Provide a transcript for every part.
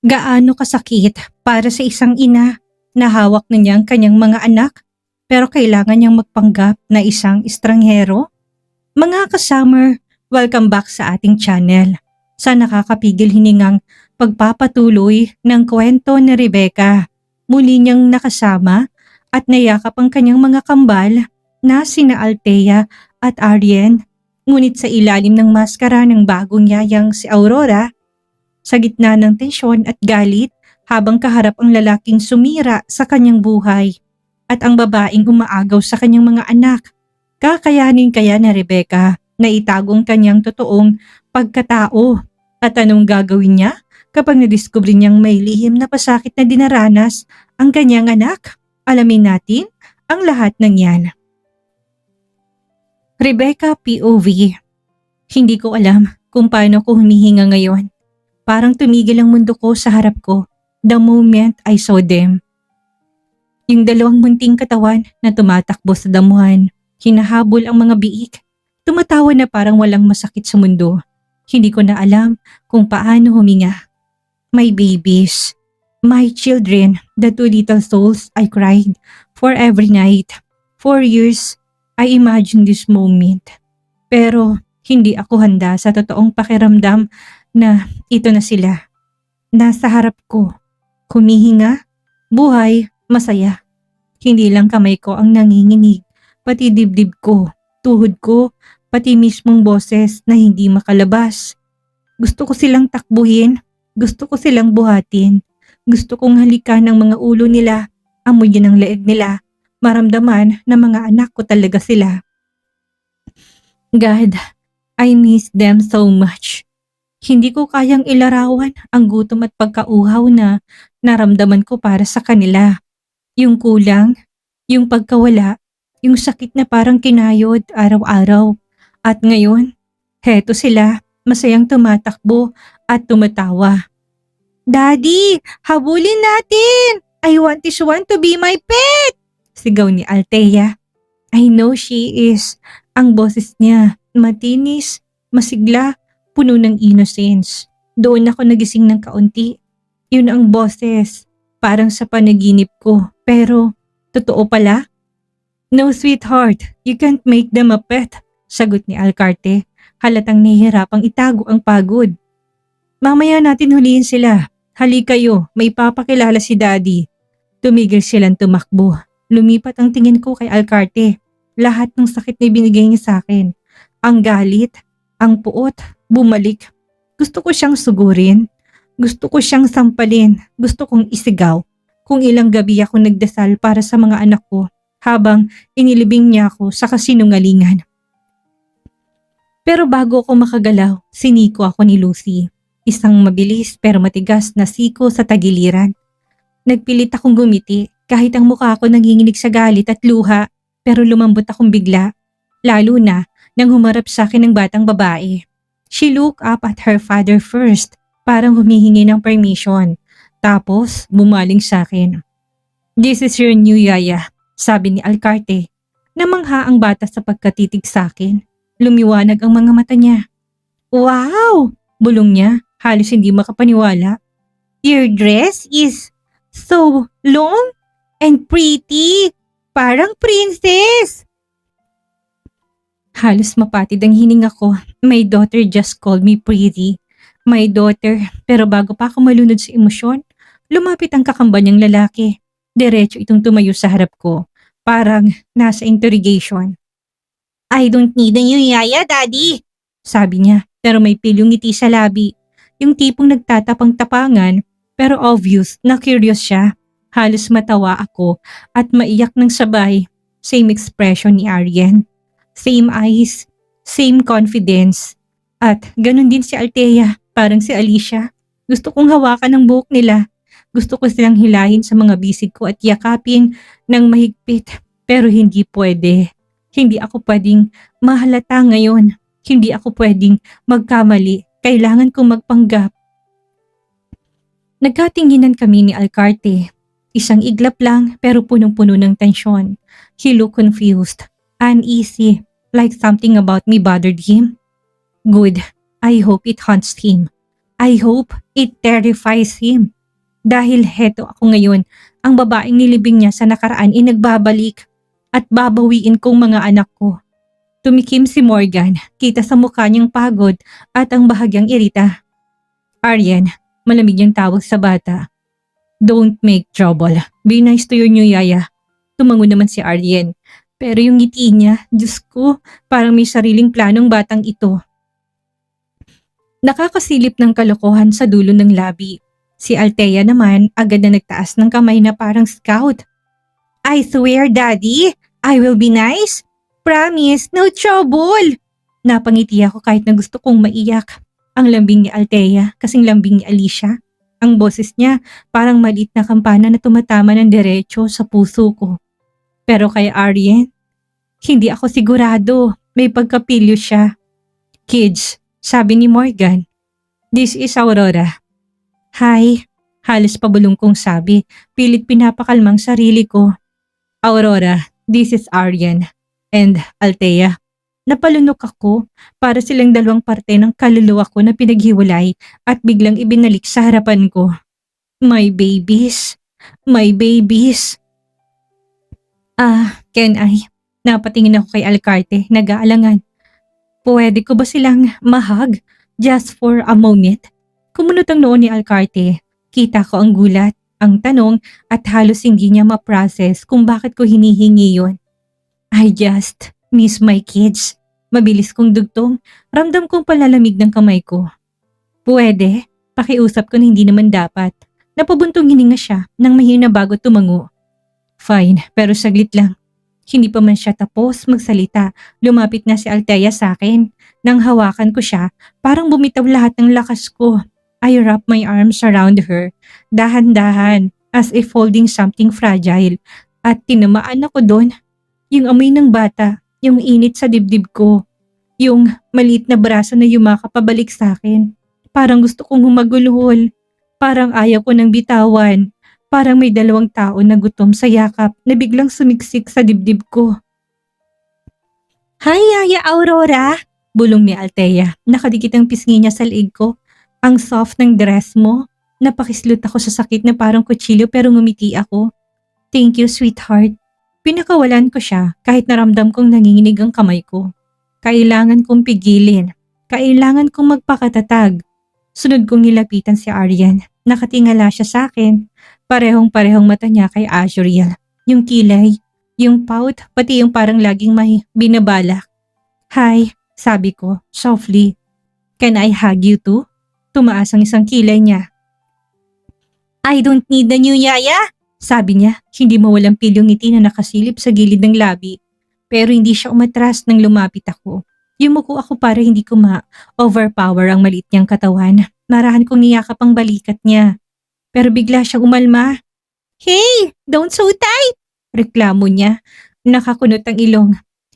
Gaano kasakit para sa isang ina na hawak na niya ang kanyang mga anak pero kailangan niyang magpanggap na isang estranghero? Mga ka-summer, welcome back sa ating channel. Sa nakakapigil hiningang pagpapatuloy ng kwento ni Rebecca, muli niyang nakasama at nayakap ang kanyang mga kambal na sina Althea at Arjen. Ngunit sa ilalim ng maskara ng bagong yayang si Aurora, sa gitna ng tensyon at galit habang kaharap ang lalaking sumira sa kanyang buhay at ang babaeng umaagaw sa kanyang mga anak, kakayanin kaya na Rebecca na itagong kanyang totoong pagkatao at anong gagawin niya kapag nadiskubre niyang may lihim na pasakit na dinaranas ang kanyang anak? Alamin natin ang lahat ng yan. Rebecca POV. Hindi ko alam kung paano ko humihinga ngayon. Parang tumigil ang mundo ko sa harap ko the moment I saw them. Yung dalawang munting katawan na tumatakbo sa damuhan, hinahabol ang mga biik, tumatawa na parang walang masakit sa mundo. Hindi ko na alam kung paano huminga. My babies, my children, the two little souls I cried for every night. 4 years, I imagined this moment. Pero hindi ako handa sa totoong pakiramdam na ito na sila. Nasa harap ko, humihinga, buhay, masaya. Hindi lang kamay ko ang nanginginig, pati dibdib ko, tuhod ko, pati mismong boses na hindi makalabas. Gusto ko silang takbuhin, gusto ko silang buhatin, gusto kong halikan ang mga ulo nila, amuyin ang leeg nila, maramdaman na mga anak ko talaga sila. God, I miss them so much. Hindi ko kayang ilarawan ang gutom at pagkauhaw na naramdaman ko para sa kanila. Yung kulang, yung pagkawala, yung sakit na parang kinayod araw-araw. At ngayon, heto sila, masayang tumatakbo at tumatawa. Daddy, habulin natin! I want this one to be my pet! Sigaw ni Althea. I know she is. Ang boses niya, matinis, masigla, puno ng innocence. Doon ako nagising ng kaunti. Yun ang boses, parang sa panaginip ko. Pero, totoo pala? No sweetheart, you can't make them a pet, sagot ni Alcarte. Halatang nahihirapang itago ang pagod. Mamaya natin huliin sila. Hali kayo, may papakilala si Daddy. Tumigil silang tumakbo. Lumipat ang tingin ko kay Alcarte. Lahat ng sakit na binigay niya sa akin. Ang galit, ang puot, bumalik. Gusto ko siyang sugurin. Gusto ko siyang sampalin. Gusto kong isigaw. Kung ilang gabi ako nagdasal para sa mga anak ko habang inilibing niya ako sa kasinungalingan. Pero bago ako makagalaw, siniko ako ni Lucy. Isang mabilis pero matigas na siko sa tagiliran. Nagpilit akong gumiti kahit ang mukha ko nanginginig sa galit at luha, pero lumambot akong bigla. Lalo na nang humarap sa akin ng batang babae. She looked up at her father first, parang humihingi ng permission. Tapos bumaling sa akin. This is your new yaya, sabi ni Alcarte. Namangha ang bata sa pagkatitig sa akin. Lumiwanag ang mga mata niya. Wow! Bulong niya, halos hindi makapaniwala. Your dress is so long and pretty. Parang princess. Halos mapatid ang hininga ko. My daughter just called me pretty. My daughter, pero bago pa ako malunod sa emosyon, lumapit ang kakamba niyang lalaki. Diretso itong tumayo sa harap ko. Parang nasa interrogation. I don't need a new yaya, Daddy. Sabi niya, pero may pilyong ngiti sa labi. Yung tipong nagtatapang-tapangan, pero obvious na curious siya. Halos matawa ako at maiyak ng sabay. Same expression ni Arjen. Same eyes, same confidence. At ganun din si Althea, parang si Alicia. Gusto kong hawakan ang buhok nila. Gusto ko silang hilahin sa mga bisig ko at yakapin ng mahigpit. Pero hindi pwede. Hindi ako pwedeng mahalata ngayon. Hindi ako pwedeng magkamali. Kailangan kong magpanggap. Nagkatinginan kami ni Alcarte. Isang iglap lang pero punong-puno ng tensyon. He looked confused. Uneasy, like something about me bothered him. Good, I hope it haunts him. I hope it terrifies him. Dahil heto ako ngayon, ang babaeng nilibing niya sa nakaraan ay nagbabalik at babawiin kong mga anak ko. Tumikim si Morgan, kita sa mukha niyang pagod at ang bahagyang irita. Aryan, malamig niyang tawag sa bata. Don't make trouble. Be nice to your new yaya. Tumango naman si Aryan. Pero yung ngiti niya, Diyos ko, parang may sariling planong batang ito. Nakakasilip ng kalokohan sa dulo ng labi. Si Althea naman agad na nagtaas ng kamay na parang scout. I swear, Daddy, I will be nice. Promise, no trouble. Napangiti ako kahit na gusto kong maiyak. Ang lambing ni Althea kasing lambing ni Alicia. Ang boses niya parang maliit na kampana na tumatama ng diretso sa puso ko. Pero kay Aryan, hindi ako sigurado. May pagkapilyo siya. Kids, sabi ni Morgan. This is Aurora. Hi, halos pabulong kong sabi. Pilit pinapakalmang sarili ko. Aurora, this is Aryan. And Althea. Napalunok ako para silang dalawang parte ng kaluluwa ko na pinaghiwalay at biglang ibinalik sa harapan ko. My babies. My babies. Can I? Napatingin ako kay Alcarte, nag-aalangan. Pwede ko ba silang mahag just for a moment? Kumunot ang noo ni Alcarte. Kita ko ang gulat, ang tanong at halos hindi niya ma-process kung bakit ko hinihingi yon. I just miss my kids. Mabilis kong dugtong, ramdam kong palalamig ng kamay ko. Pwede, pakiusap ko na hindi naman dapat. Napabuntong hininga siya nang mahina bago tumango. Fine, pero saglit lang. Hindi pa man siya tapos magsalita, lumapit na si Althea sa akin. Nang hawakan ko siya, parang bumitaw lahat ng lakas ko. I wrap my arms around her, dahan-dahan, as if holding something fragile. At tinamaan ako doon. Yung amoy ng bata, yung init sa dibdib ko, yung maliit na braso na yumakapabalik sa akin. Parang gusto kong humagulhol, parang ayaw ko nang bitawan, parang may dalawang tao na gutom sa yakap na biglang sumiksik sa dibdib ko. Hi, Yaya Aurora! Bulong ni Althea, nakadikit ang pisngi niya sa liig ko. Ang soft ng dress mo, napakislot ako sa sakit na parang kutsilyo pero ngumiti ako. Thank you, sweetheart. Pinakawalan ko siya kahit naramdam kong nanginginig ang kamay ko. Kailangan kong pigilin. Kailangan kong magpakatatag. Sunod kong nilapitan si Aryan. Nakatingala siya sa akin. Parehong-parehong mata niya kay Azuriel. Yung kilay, yung pout, pati yung parang laging may binabalak. Hi, sabi ko, softly. Can I hug you too? Tumaas ang isang kilay niya. I don't need the new yaya. Sabi niya, hindi mawalang pilyong ngiti na nakasilip sa gilid ng labi. Pero hindi siya umatras nang lumapit ako. Yumuko ako para hindi ko ma-overpower ang maliit niyang katawan. Marahan kong niyakap ang balikat niya. Pero bigla siyang umalma. Hey, don't so tight! Reklamo niya. Nakakunot ang ilong.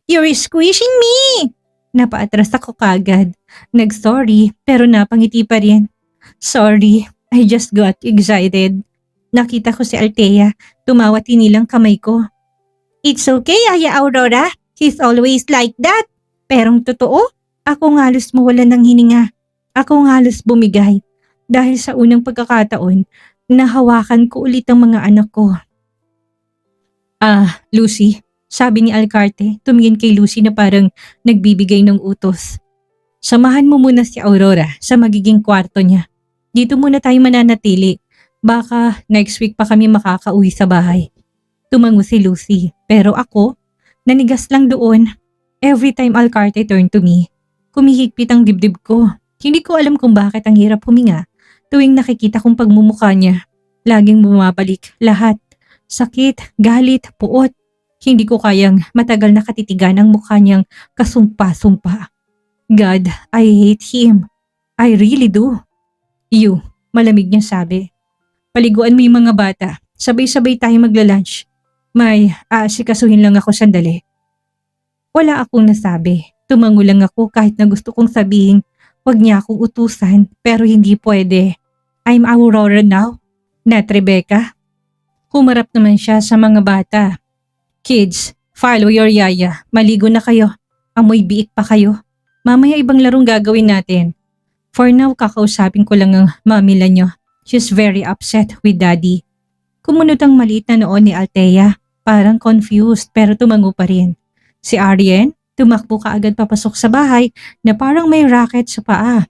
You're squishing me! Napaatras ako kagad. Nag-sorry pero napangiti pa rin. Sorry, I just got excited. Nakita ko si Althea, tumawa tinilang kamay ko. It's okay, Yaya Aurora. He's always like that. Perong totoo, ako halos mawalan ng hininga. Ako halos bumigay. Dahil sa unang pagkakataon, nahawakan ko ulit ang mga anak ko. Lucy, sabi ni Alcarte, tumingin kay Lucy na parang nagbibigay ng utos. Samahan mo muna si Aurora sa magiging kwarto niya. Dito muna tayo mananatili. Baka next week pa kami makakauwi sa bahay. Tumango si Lucy, pero ako, nanigas lang doon. Every time Alcarte turned to me, kumihigpit ang dibdib ko. Hindi ko alam kung bakit ang hirap huminga tuwing nakikita kong pagmumukha niya. Laging bumabalik lahat. Sakit, galit, puot. Hindi ko kayang matagal nakatitigan ang mukha niyang kasumpa-sumpa. God, I hate him. I really do. You, malamig niya sabi. Paliguan mo yung mga bata. Sabay-sabay tayo magla-lunch. May aasikasuhin lang ako sandali. Wala akong nasabi. Tumango lang ako kahit na gusto kong sabihin, wag niya akong utusan pero hindi pwede. I'm Aurora now, not Rebecca. Humarap naman siya sa mga bata. Kids, follow your yaya. Maligo na kayo. Amoy biik pa kayo. Mamaya ibang larong gagawin natin. For now, kakausapin ko lang ang mamila niyo. She's very upset with daddy. Kumunot ang maliit na noon ni Althea. Parang confused pero tumango pa rin. Si Arjen, tumakbo kaagad papasok sa bahay na parang may racket sa paa.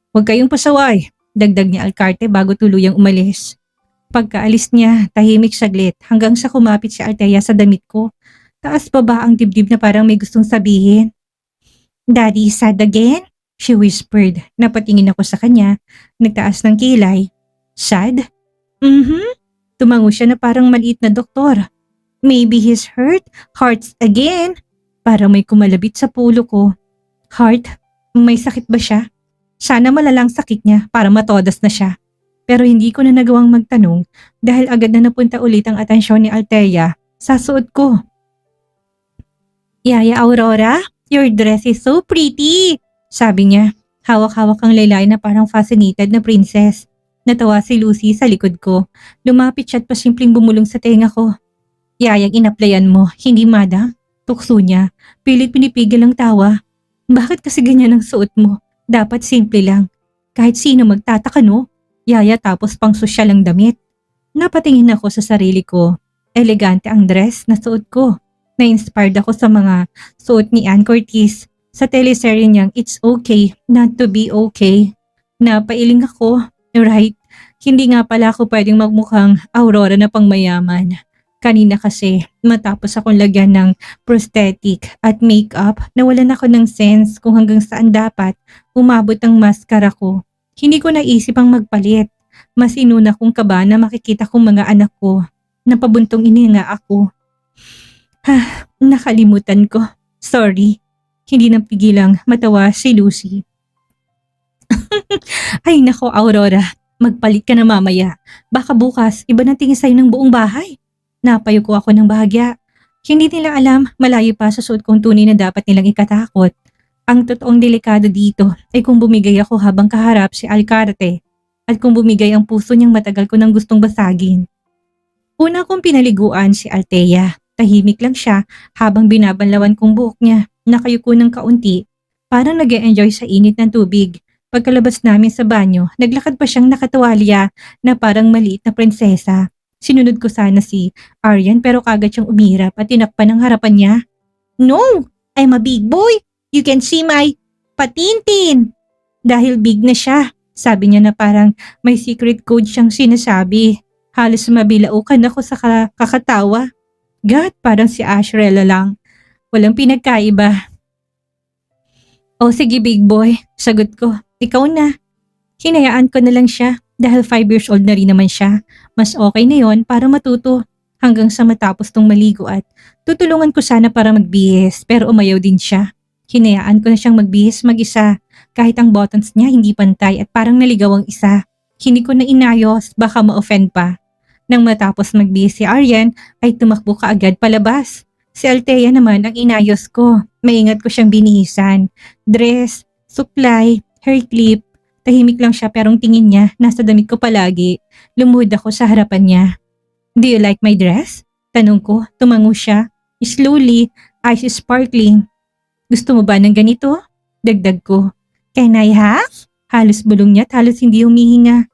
Huwag kayong pasaway, dagdag ni Alcarte bago tuluyang umalis. Pagkaalis niya, tahimik saglit hanggang sa kumapit si Althea sa damit ko. Taas baba ang dibdib na parang may gustong sabihin. Daddy sad again? She whispered. Napatingin ako sa kanya, nagtaas ng kilay. Sad? Tumango siya na parang maliit na doktor. Maybe he's hurt, hearts again. Parang may kumalabit sa pulo ko. Heart? May sakit ba siya? Sana malalang sakit niya para matodas na siya. Pero hindi ko na nagawang magtanong dahil agad na napunta ulit ang atensyon ni Althea sa suot ko. Yaya Aurora, your dress is so pretty, sabi niya. Hawak-hawak ang lalay na parang fascinated na princess. Natawa si Lucy sa likod ko. Lumapit siya at pasimpleng bumulong sa tenga ko. Yayang inaplayan mo, hindi madam? Tukso niya. Pilit pinipigil ang tawa. Bakit kasi ganyan ang suot mo? Dapat simple lang. Kahit sino magtataka no? Yaya tapos pang sosyal ang damit. Napatingin ako sa sarili ko. Elegante ang dress na suot ko. Na-inspired ako sa mga suot ni Ann Curtis sa teleserye niyang It's Okay Not to Be Okay. Napailing ako. Right? Hindi nga pala ako pwedeng magmukhang Aurora na pangmayaman. Kanina kasi matapos akong lagyan ng prosthetic at makeup nawalan ako ng sense kung hanggang saan dapat umabot ang mascara ko. Hindi ko naisip ang magpalit. Mas inuna kong kaba na makikita kong mga anak ko. Napabuntong ininga ako. Nakalimutan ko. Sorry. Hindi napigilang matawa si Lucy. Ay nako Aurora, magpalit ka na mamaya. Baka bukas iba na tingin sa'yo ng buong bahay. Napayo ko ako ng bahagya. Hindi nila alam, malayo pa sa suot kong tunay na dapat nilang ikatakot. Ang totoong delikado dito ay kung bumigay ako habang kaharap si Alcarte at kung bumigay ang puso niyang matagal ko nang gustong basagin. Una kong pinaliguan si Althea. Tahimik lang siya habang binabanlawan kong buhok niya. Nakayuko ng kaunti, parang nag-e-enjoy sa init ng tubig. Pagkalabas namin sa banyo, naglakad pa siyang nakatuwalya na parang maliit na prinsesa. Sinunod ko sana si Arjen pero kagad siyang umirap at tinakpan ang harapan niya. No! I'm a big boy! You can see my patintin! Dahil big na siya, sabi niya na parang may secret code siyang sinasabi. Halos mabilaukan ako sa kakatawa. God, parang si Ashrella lang. Walang pinagkaiba. O sige big boy, sagot ko. Ikaw na. Hinayaan ko na lang siya. Dahil 5 years old na rin naman siya, mas okay na yon para matuto hanggang sa matapos tong maligo at tutulungan ko sana para magbihis pero umayaw din siya. Hinayaan ko na siyang magbihis mag-isa kahit ang buttons niya hindi pantay at parang naligaw ang isa. Hindi ko na inayos, baka ma-offend pa. Nang matapos magbihis si Arjen ay tumakbo kaagad palabas. Si Althea naman ang inayos ko. Maingat ko siyang binihisan. Dress, suklay, hair clip. Tahimik lang siya pero ang tingin niya nasa damit ko palagi. Lumuhod ako sa harapan niya. Do you like my dress? Tanong ko, tumango siya. Slowly, eyes sparkling. Gusto mo ba ng ganito? Dagdag ko. Can I have? Halos bulong niya at halos hindi humihinga.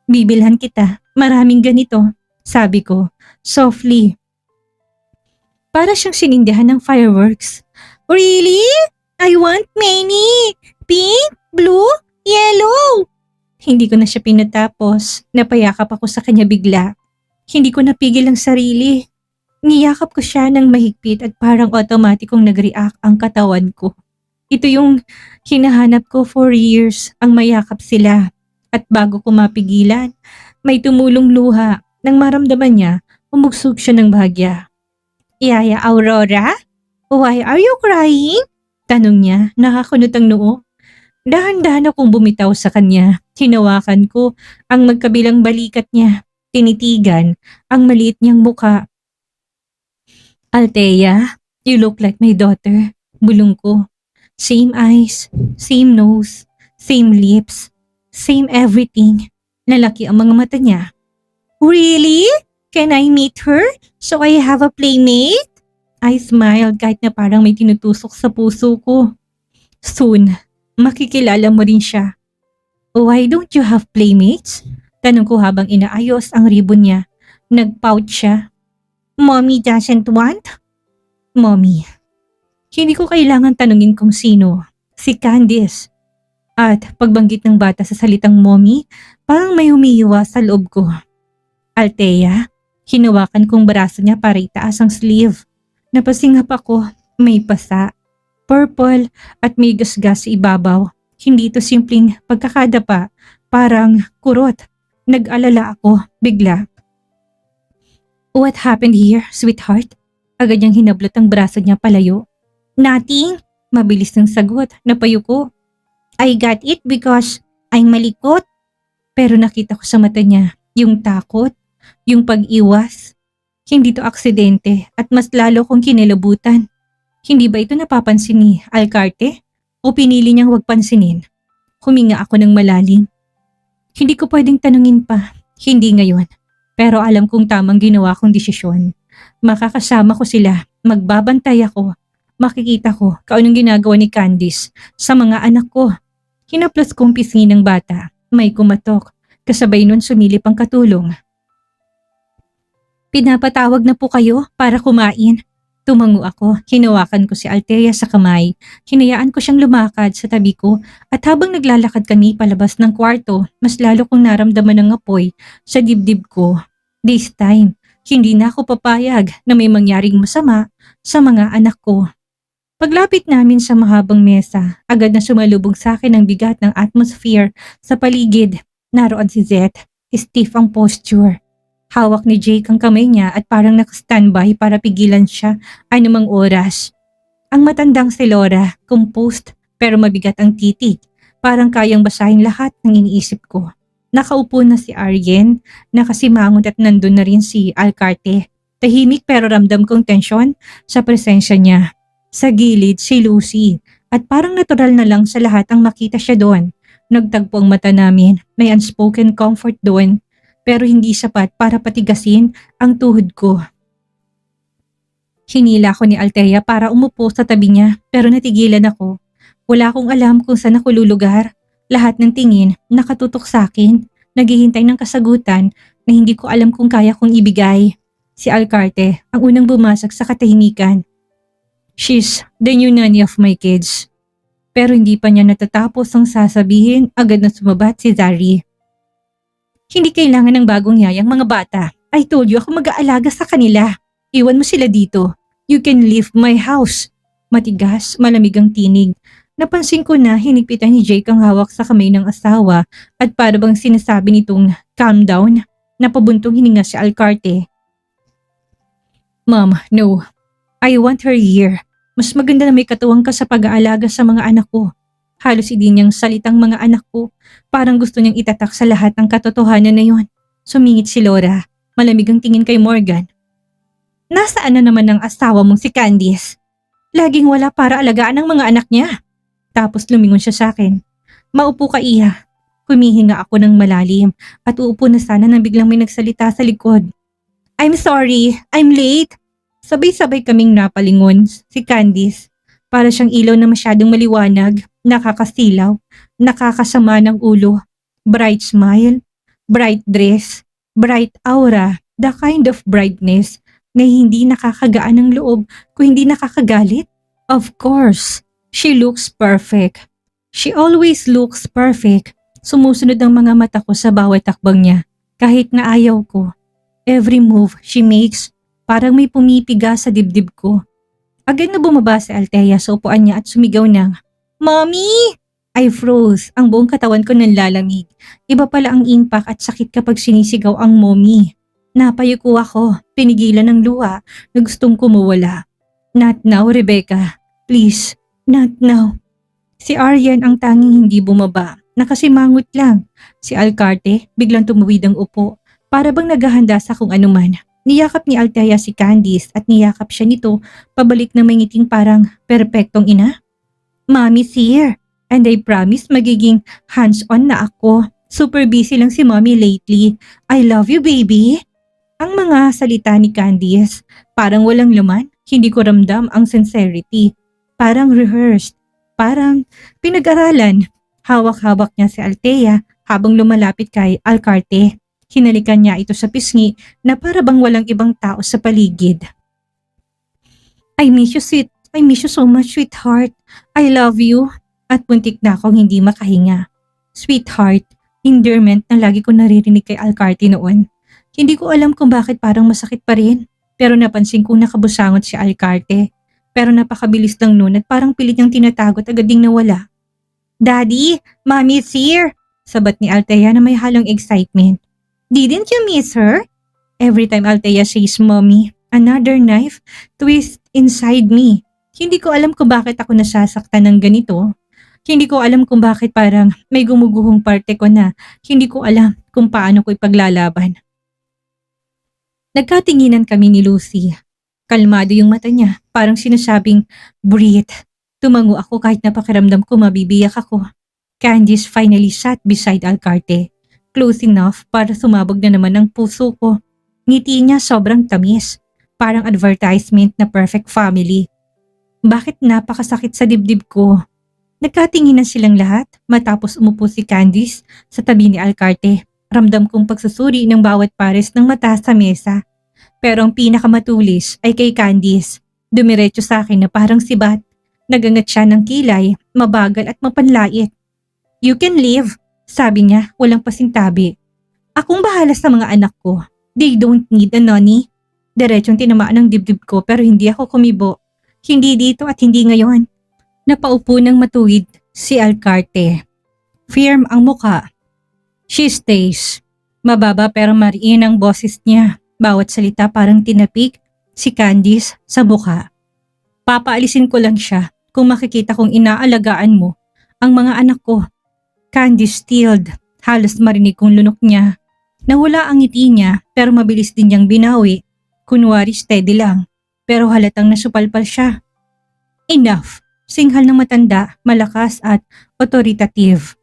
Bibilhan kita, maraming ganito. Sabi ko, softly. Para siyang sinindihan ng fireworks. Really? I want many. Pink, blue, yellow! Hindi ko na siya pinatapos. Napayakap ako sa kanya bigla. Hindi ko napigil ang sarili. Niyakap ko siya ng mahigpit at parang automatikong nag-react ang katawan ko. Ito yung hinahanap ko for years, ang mayakap sila. At bago ko mapigilan, may tumulong luha. Nang maramdaman niya, umugsog siya ng bahagya. Yaya Aurora? Why are you crying? Tanong niya, nakakunot ang noo. Dahan-dahan akong bumitaw sa kanya. Hinawakan ko ang magkabilang balikat niya. Tinitigan ang maliit niyang mukha. Althea, you look like my daughter. Bulong ko. Same eyes, same nose, same lips, same everything. Lalaki ang mga mata niya. Really? Can I meet her so I have a playmate? I smiled kahit na parang may tinutusok sa puso ko. Soon, makikilala mo rin siya. Why don't you have playmates? Tanong ko habang inaayos ang ribbon niya. Nag-pout siya. Mommy doesn't want? Mommy. Hindi ko kailangan tanungin kung sino. Si Candice. At pagbanggit ng bata sa salitang mommy, parang may humihiwa sa loob ko. Althea, hinawakan kong braso niya para itaas ang sleeve. Napasingap ako, may pasa, purple at may gasgas sa ibabaw. Hindi ito simpleng pagkakadapa, parang kurot. Nag-alala ako, bigla. What happened here, sweetheart? Agad niyang hinablot ang braso niya palayo. Nothing, mabilis ng sagot, napayo ko. I got it because I'm malikot. Pero nakita ko sa mata niya yung takot, yung pag-iwas. Hindi to aksidente at mas lalo kong kinilabutan. Hindi ba ito napapansin ni Alcarte? O pinili niyang wag pansinin? Huminga ako ng malalim. Hindi ko pwedeng tanungin pa, hindi ngayon. Pero alam kong tamang ginawa kong desisyon. Makakasama ko sila, magbabantay ako. Makikita ko kung anong ginagawa ni Candice sa mga anak ko. Hinaplos kong pisngi ng bata. May kumatok. Kasabay nun sumilip ang katulong. Pinapatawag na po kayo para kumain. Tumango ako. Hinawakan ko si Althea sa kamay. Hinayaan ko siyang lumakad sa tabi ko at habang naglalakad kami palabas ng kwarto, mas lalo kong naramdaman ng apoy sa dibdib ko. This time, hindi na ako papayag na may mangyaring masama sa mga anak ko. Paglapit namin sa mahabang mesa, agad na sumalubong sa akin ang bigat ng atmosphere sa paligid. Naroon si Zeth, stiff ang posture. Hawak ni Jake ang kamay niya at parang naka-standby para pigilan siya anumang oras. Ang matandang si Laura, composed pero mabigat ang titig. Parang kayang basahin lahat ng iniisip ko. Nakaupo na si Arjen, nakasimangot at nandun na rin si Alcarte. Tahimik pero ramdam kong tensyon sa presensya niya. Sa gilid si Lucy at parang natural na lang sa lahat ang makita siya doon. Nagtagpo ang mata namin, may unspoken comfort doon pero hindi sapat para patigasin ang tuhod ko. Hinila ko ni Althea para umupo sa tabi niya pero natigilan ako. Wala akong alam kung saan ako lulugar. Lahat ng tingin nakatutok sa akin, naghihintay ng kasagutan na hindi ko alam kung kaya kong ibigay. Si Alcarte ang unang bumasag sa katahimikan. She's the new nanny of my kids. Pero hindi pa niya natatapos ang sasabihin, agad na sumabat si Zari. Hindi kailangan ng bagong yayang mga bata. I told you ako mag-aalaga sa kanila. Iwan mo sila dito. You can leave my house. Matigas, malamig ang tinig. Napansin ko na hinigpitan ni Jake ang hawak sa kamay ng asawa at para bang sinasabi nitong calm down. Napabuntong hininga si Alcarte. Mom, no. I want her here. Mas maganda na may katuwang ka sa pag-aalaga sa mga anak ko. Halos hindi niyang salitang mga anak ko. Parang gusto niyang itatak sa lahat ng katotohanan na yon. Sumingit si Laura. Malamig ang tingin kay Morgan. Nasaan na naman ang asawa mong si Candice? Laging wala para alagaan ang mga anak niya. Tapos lumingon siya sa akin. Maupo ka, Iha. Humihinga ako ng malalim at uupo na sana nang biglang may nagsalita sa likod. I'm sorry, I'm late. Sabay-sabay kaming napalingon si Candice. Para siyang ilaw na masyadong maliwanag, nakakasilaw, nakakasama ng ulo. Bright smile, bright dress, bright aura, the kind of brightness na hindi nakakagaan ng loob kung hindi nakakagalit. Of course, she looks perfect. She always looks perfect. Sumusunod ang mga mata ko sa bawat takbang niya. Kahit na ayaw ko. Every move she makes, parang may pumipiga sa dibdib ko. Agad na bumaba si Althea sa upuan niya at sumigaw ng, Mommy! I froze. Ang buong katawan ko nanlalamig. Iba pala ang impact at sakit kapag sinisigaw ang mommy. Napayuko ako, pinigilan ng luha na gustong kumuwala. Not now, Rebecca. Please, not now. Si Aryan ang tanging hindi bumaba. Nakasimangot lang. Si Alcarte biglang tumuwid ang upo. Para bang naghahanda sa kung anuman. Niyakap ni Althea si Candice at niyakap siya nito pabalik na may ngiting parang perpektong ina. Mommy's here and I promise magiging hands-on na ako. Super busy lang si Mommy lately. I love you, baby. Ang mga salita ni Candice parang walang laman. Hindi ko ramdam ang sincerity. Parang rehearsed. Parang pinag-aralan. Hawak-hawak niya si Althea habang lumalapit kay Alcarte. Hinalikan niya ito sa pisngi na para bang walang ibang tao sa paligid. I miss you so much, sweetheart. I love you. At muntik na akong hindi makahinga. Sweetheart, endearment na lagi ko naririnig kay Alcarte noon. Hindi ko alam kung bakit parang masakit pa rin. Pero napansin kong nakabusangot si Alcarte. Pero napakabilis lang noon at parang pilit niyang tinatago at agad ding nawala. Daddy, Mommy's here! Sabat ni Althea na may halong excitement. Didn't you miss her? Every time Althea says Mommy, another knife twists inside me. Hindi ko alam kung bakit ako nasasaktan ng ganito. Hindi ko alam kung bakit parang may gumuguhong parte ko na hindi ko alam kung paano ko ipaglalaban. Nagkatinginan kami ni Lucy. Kalmado yung mata niya, parang sinasabing, breathe. Tumango ako kahit napakiramdam ko mabibiyak ako. Candice finally sat beside Alcarte, close enough para sumabog na naman ang puso ko. Ngiti niya sobrang tamis, parang advertisement na perfect family. Bakit napakasakit sa dibdib ko? Nagkatinginan silang lahat matapos umupo si Candice sa tabi ni Alcarte. Ramdam kong pagsusuri ng bawat pares ng mata sa mesa. Pero ang pinakamatulis ay kay Candice. Dumiretso sa akin na parang sibat. Nagangat siya ng kilay, mabagal at mapanlait. You can leave, sabi niya, walang pasintabi. Akong bahala sa mga anak ko. They don't need a nanny. Diretsong tinamaan ng dibdib ko pero hindi ako kumibo. Hindi dito at hindi ngayon. Napaupo ng matuwid si Alcarte. Firm ang muka. She stays. Mababa pero mariin ang boses niya. Bawat salita parang tinapik si Candice sa buka. Papaalisin ko lang siya kung makikita kong inaalagaan mo ang mga anak ko. Candice stilled. Halos marinig kong lunok niya. Nawala ang ngiti niya pero mabilis din niyang binawi. Kunwari steady lang pero halatang nasupalpal siya. Enough. Singhal ng matanda, malakas at authoritative.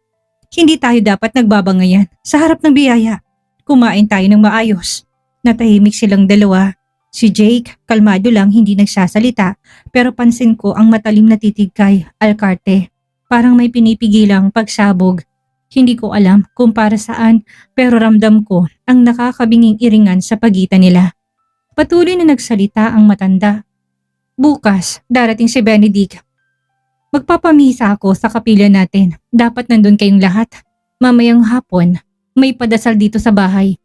Hindi tayo dapat nagbabangayan sa harap ng biyaya. Kumain tayo ng maayos. Natahimik silang dalawa. Si Jake, kalmado lang, hindi nagsasalita pero pansin ko ang matalim na titig kay Alcarte. Parang may pinipigilang pagsabog. Hindi ko alam kung para saan pero ramdam ko ang nakakabinging iringan sa pagitan nila. Patuloy na nagsalita ang matanda. Bukas, darating si Benedict. Magpapamisa ako sa kapilya natin. Dapat nandun kayong lahat. Mamayang hapon, may padasal dito sa bahay.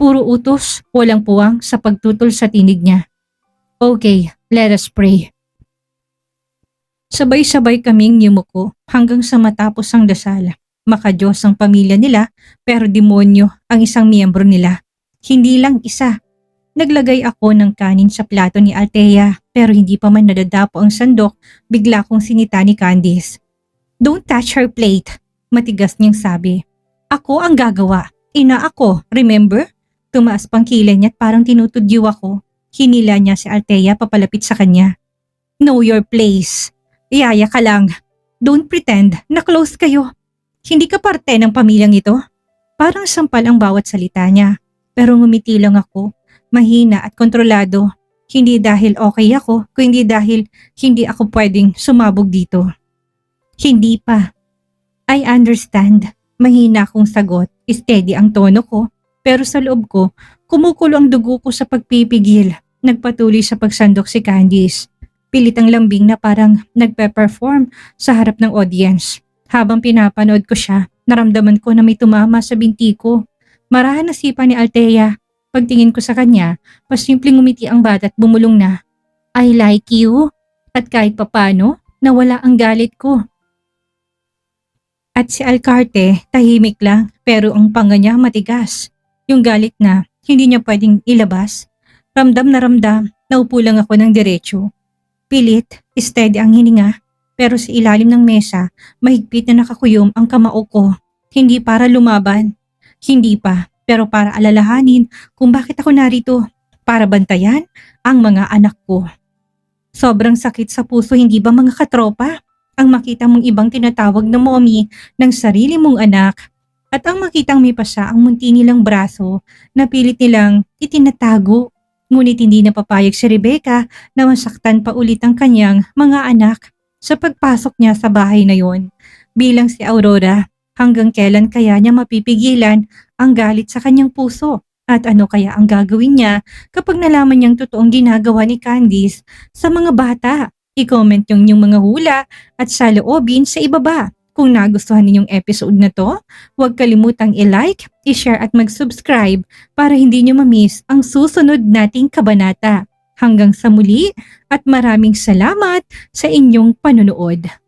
Puro utos, walang puwang sa pagtutol sa tinig niya. Okay, let us pray. Sabay-sabay kaming yumuko hanggang sa matapos ang dasal. Makadiyos ang pamilya nila pero demonyo ang isang miyembro nila. Hindi lang isa. Naglagay ako ng kanin sa plato ni Althea pero hindi pa man nadadapo ang sandok, bigla kong sinita ni Candice. Don't touch her plate, matigas niyang sabi. Ako ang gagawa. Ina ako, remember? Tumaas pang kilay niya at parang tinutudyo ako. Hinila niya si Althea papalapit sa kanya. Know your place. Iyaya ka lang. Don't pretend na close kayo. Hindi ka parte ng pamilyang ito. Parang sampal ang bawat salita niya. Pero ngumiti lang ako. Mahina at kontrolado. Hindi dahil okay ako, kundi dahil hindi ako pwedeng sumabog dito. Hindi pa. I understand. Mahina akong sagot. Steady ang tono ko. Pero sa loob ko, kumukulo ang dugo ko sa pagpipigil. Nagpatuloy sa pagsandok si Candice. Pilit ang lambing na parang nagpe-perform sa harap ng audience. Habang pinapanood ko siya, naramdaman ko na may tumama sa binti ko. Marahan na sipa ni Althea. Pagtingin ko sa kanya, pasimpleng ngumiti ang bata at bumulong na, I like you. At kahit papano, nawala ang galit ko. At si Alcarte, tahimik lang pero ang panga niya matigas. Yung galit na hindi niya pwedeng ilabas. Ramdam na ramdam, naupo lang ako ng diretso. Pilit, steady ang hininga pero sa ilalim ng mesa, mahigpit na nakakuyom ang kamao ko. Hindi para lumaban. Hindi pa. Pero para alalahanin kung bakit ako narito, para bantayan ang mga anak ko. Sobrang sakit sa puso, hindi ba mga katropa? Ang makita mong ibang tinatawag na mommy ng sarili mong anak at ang makitang may pasa ang munti nilang braso na pilit nilang itinatago. Ngunit hindi napapayag si Rebecca na masaktan pa ulit ang kanyang mga anak sa pagpasok niya sa bahay na yon. bilang si Aurora. Hanggang kailan kaya niya mapipigilan ang galit sa kanyang puso? At ano kaya ang gagawin niya kapag nalaman niyang totoong ginagawa ni Candice sa mga bata? I-comment yung inyong mga hula at saloobin sa ibaba. Kung nagustuhan ninyong episode na to, huwag kalimutang i-like, i-share at mag-subscribe para hindi niyo ma-miss ang susunod nating kabanata. Hanggang sa muli at maraming salamat sa inyong panunood.